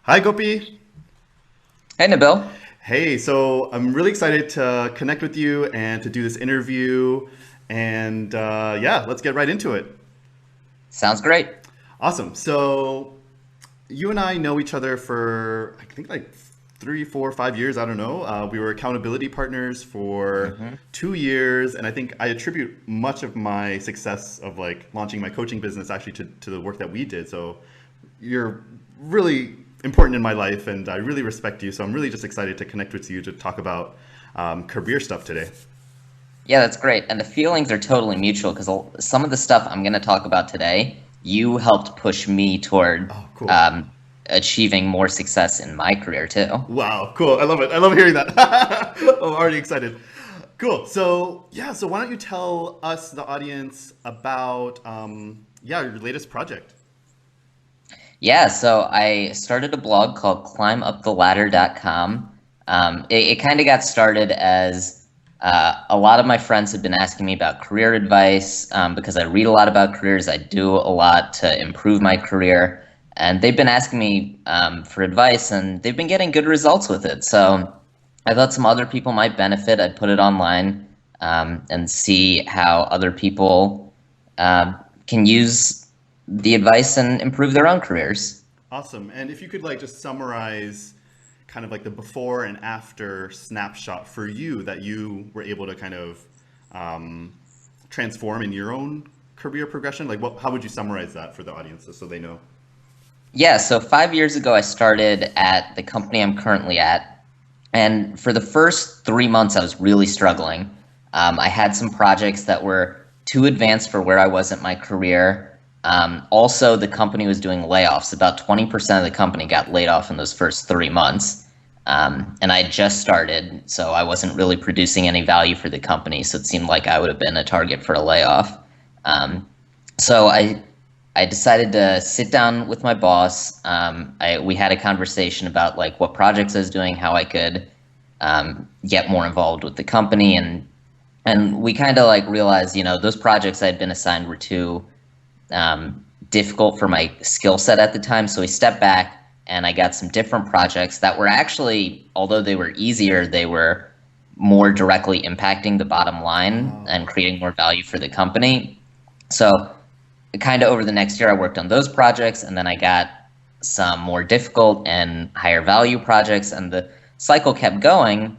Hi, Gopi. Hey, Nabil. Hey, so I'm really excited to connect with you and to do this interview. And yeah, let's get right into it. Sounds great. Awesome. So you and I know each other for, I think, like 3, 4, 5 years. I don't know. We were accountability partners for hmm 2 years. And I think I attribute much of my success of like launching my coaching business actually to the work that we did. So you're really important in my life, and I really respect you. So I'm really just excited to connect with you to talk about career stuff today. Yeah, that's great. And the feelings are totally mutual because some of the stuff I'm going to talk about today, you helped push me toward Oh, cool. um, achieving more success in my career too. Wow, cool. I love it. I love hearing that. I'm already excited. Cool. So yeah, so why don't you tell us, the audience, about yeah, your latest project? Yeah, so I started a blog called climbuptheladder.com. It kind of got started as a lot of my friends had been asking me about career advice because I read a lot about careers. I do a lot to improve my career. And they've been asking me for advice, and they've been getting good results with it. So I thought some other people might benefit. I'd put it online and see how other people can use the advice and improve their own careers. Awesome. And if you could like just summarize kind of like the before and after snapshot for you that you were able to kind of um, transform in your own career progression, like how would you summarize that for the audience so they know? Yeah, so 5 years ago, I started at the company I'm currently at. And for the first 3 months, I was really struggling. I had some projects that were too advanced for where I was at my career. Also, the company was doing layoffs. About 20% of the company got laid off in those first 3 months. And I just started, so I wasn't really producing any value for the company. So it seemed like I would have been a target for a layoff. Um, so I decided to sit down with my boss. We had a conversation about like what projects I was doing, how I could get more involved with the company, and we kind of like realized, those projects I'd been assigned were too difficult for my skill set at the time. So we stepped back, and I got some different projects that were actually, although they were easier, they were more directly impacting the bottom line and Oh, creating more value for the company. So kind of over the next year, I worked on those projects, and then I got some more difficult and higher value projects, and the cycle kept going.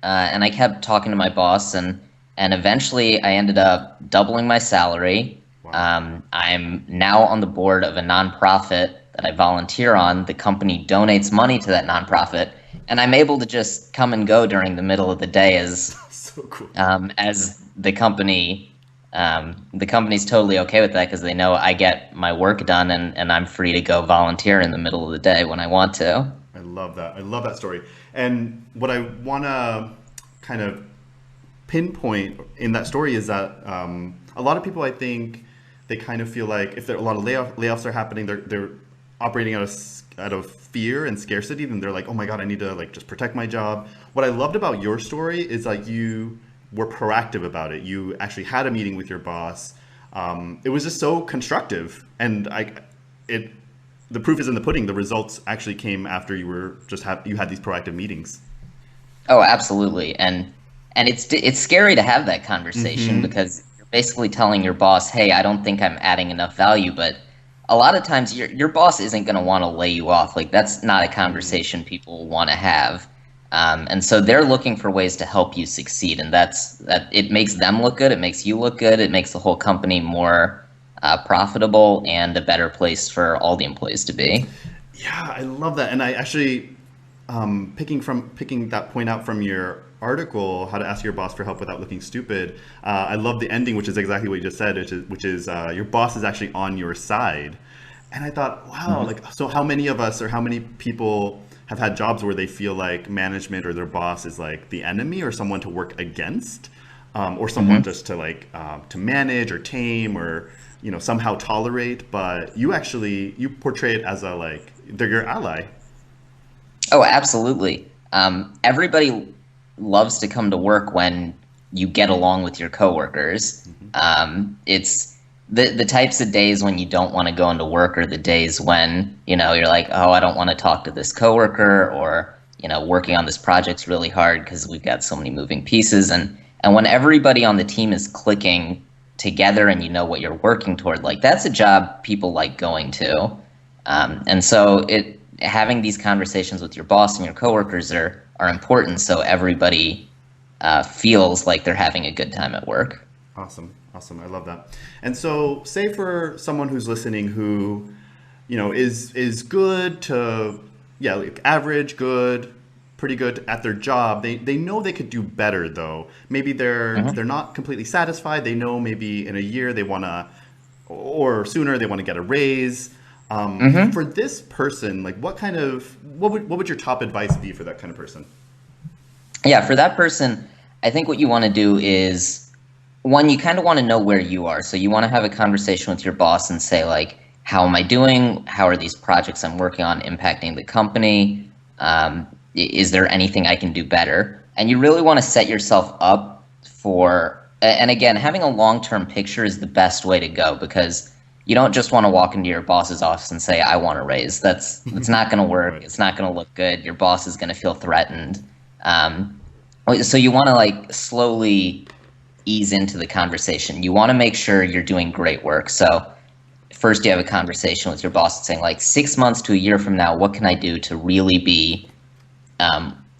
And I kept talking to my boss, and eventually I ended up doubling my salary. wow. I'm now on the board of a nonprofit that I volunteer on. The company donates money to that nonprofit, and I'm able to just come and go during the middle of the day So cool. as the company's totally okay with that because they know I get my work done, and I'm free to go volunteer in the middle of the day when I want to. I love that. I love that story. And what I want to kind of pinpoint in that story is that a lot of people, I think, they kind of feel like if there a lot of layoffs are happening, they're operating out of fear and scarcity. Then they're like, oh my god, I need to like just protect my job. What I loved about your story is like you were proactive about it. You actually had a meeting with your boss. It was just so constructive, and it the proof is in the pudding. The results actually came after you had these proactive meetings. Oh, absolutely. And it's scary to have that conversation Hmm. because you're basically telling your boss, "Hey, I don't think I'm adding enough value," but a lot of times your boss isn't going to want to lay you off. Like that's not a conversation people want to have. And so they're looking for ways to help you succeed, and that it makes them look good, it makes you look good, it makes the whole company more profitable and a better place for all the employees to be. Yeah, I love that. And I actually picking that point out from your article, how to ask your boss for help without looking stupid. I love the ending, which is exactly what you just said, which is your boss is actually on your side. And I thought, wow, Mhm. like so how many of us or how many people have had jobs where they feel like management or their boss is like the enemy or someone to work against, or someone Mhm. just to like to manage or tame or somehow tolerate. But you portray it as a like they're your ally. Oh, absolutely. Everybody loves to come to work when you get along with your coworkers. Hmm. It's the types of days when you don't want to go into work are the days when, you're like, oh, I don't want to talk to this coworker, or, working on this project's really hard because we've got so many moving pieces. And when everybody on the team is clicking together and you know what you're working toward, like that's a job people like going to. And so having these conversations with your boss and your coworkers are important, so everybody feels like they're having a good time at work. Awesome. I love that. And so, say for someone who's listening who, is good to, like average, good, pretty good at their job. They know they could do better though. Maybe they're not completely satisfied. They know maybe in a year they want to, or sooner they want to get a raise. For this person, like what would your top advice be for that kind of person? Yeah, for that person, I think what you want to do is, one, you kind of want to know where you are. So you want to have a conversation with your boss and say, like, how am I doing? How are these projects I'm working on impacting the company? Is there anything I can do better? And you really want to set yourself up for, and again, having a long-term picture is the best way to go, because you don't just want to walk into your boss's office and say, I want a raise. That's not going to work. Right. It's not going to look good. Your boss is going to feel threatened. So you want to like slowly ease into the conversation. You want to make sure you're doing great work. So first you have a conversation with your boss saying, like, 6 months to a year from now, what can I do to really be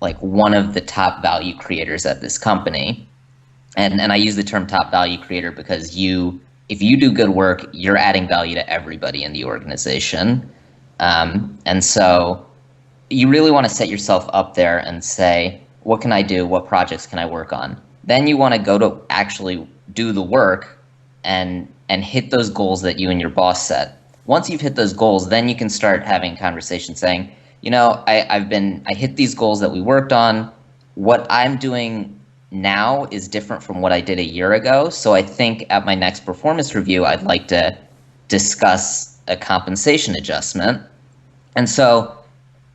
like one of the top value creators at this company? And I use the term top value creator because if you do good work, you're adding value to everybody in the organization. And so you really want to set yourself up there and say, what can I do? What projects can I work on? Then you want to go to actually do the work and hit those goals that you and your boss set. Once you've hit those goals, then you can start having conversations saying, I hit these goals that we worked on. What I'm doing now is different from what I did a year ago. So I think at my next performance review, I'd like to discuss a compensation adjustment. And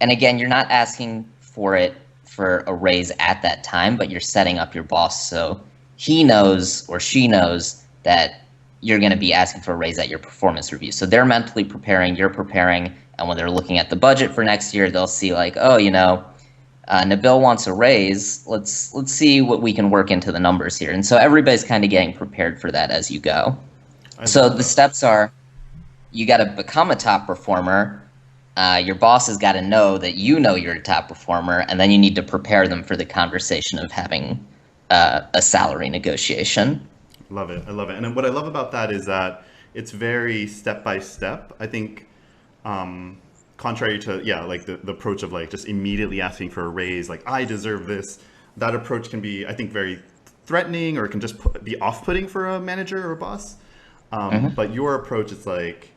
again, you're not asking for a raise at that time, but you're setting up your boss so he knows or she knows that you're going to be asking for a raise at your performance review. So they're mentally preparing, you're preparing, and when they're looking at the budget for next year, they'll see like, oh, Nabil wants a raise. Let's see what we can work into the numbers here. And so everybody's kind of getting prepared for that as you go. So the steps are, you got to become a top performer. Your boss has got to know that you're a top performer, and then you need to prepare them for the conversation of having a salary negotiation. Love it. I love it. And what I love about that is that it's very step by step. I think contrary to, like the approach of like just immediately asking for a raise, like I deserve this, that approach can be, I think, very threatening, or it can just be off-putting for a manager or a boss. But your approach is like,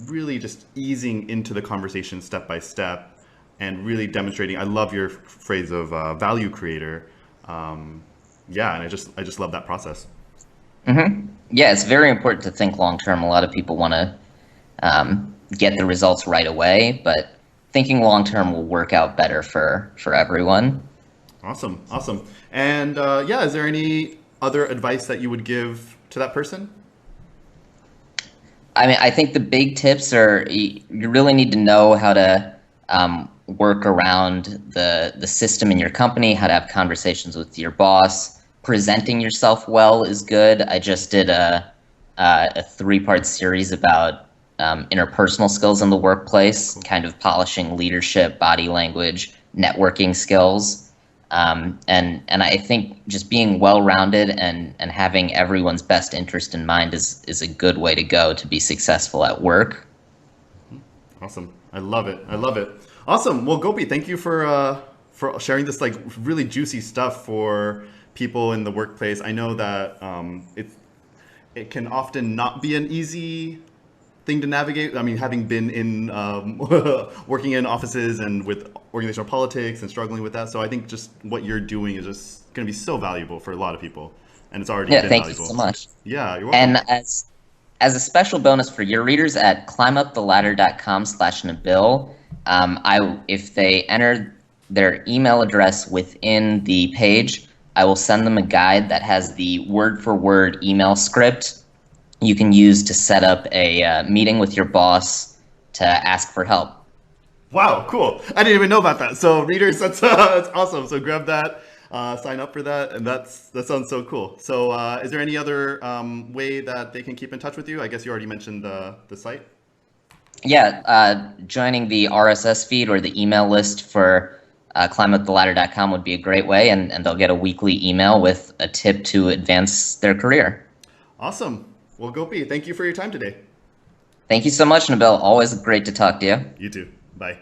really just easing into the conversation step by step and really demonstrating. I love your phrase of value creator. And I just love that process. Yeah, it's very important to think long term. A lot of people want to get the results right away, but thinking long term will work out better for everyone. Awesome. And is there any other advice that you would give to that person? I mean, I think the big tips are you really need to know how to work around the system in your company, how to have conversations with your boss. Presenting yourself well is good. I just did a 3-part series about interpersonal skills in the workplace, kind of polishing leadership, body language, networking skills. And I think just being well-rounded and having everyone's best interest in mind is a good way to go to be successful at work. Awesome. I love it. Awesome. Well, Gopi, thank you for sharing this like really juicy stuff for people in the workplace. I know that it can often not be an easy thing to navigate. I mean, having been in working in offices and with organizational politics and struggling with that. So I think just what you're doing is just going to be so valuable for a lot of people, and it's already been valuable. Thank you so much. Yeah, you're welcome. And as a special bonus for your readers, at climbuptheladder.com/Nabil, if they enter their email address within the page, I will send them a guide that has the word-for-word email script you can use to set up a meeting with your boss to ask for help. Wow, cool. I didn't even know about that. So readers, that's awesome. So grab that, sign up for that, and that sounds so cool. So is there any other way that they can keep in touch with you? I guess you already mentioned the site. Yeah, joining the RSS feed or the email list for climbuptheladder.com would be a great way, and they'll get a weekly email with a tip to advance their career. Awesome. Well, Gopi, thank you for your time today. Thank you so much, Nabil. Always great to talk to you. You too. Bye.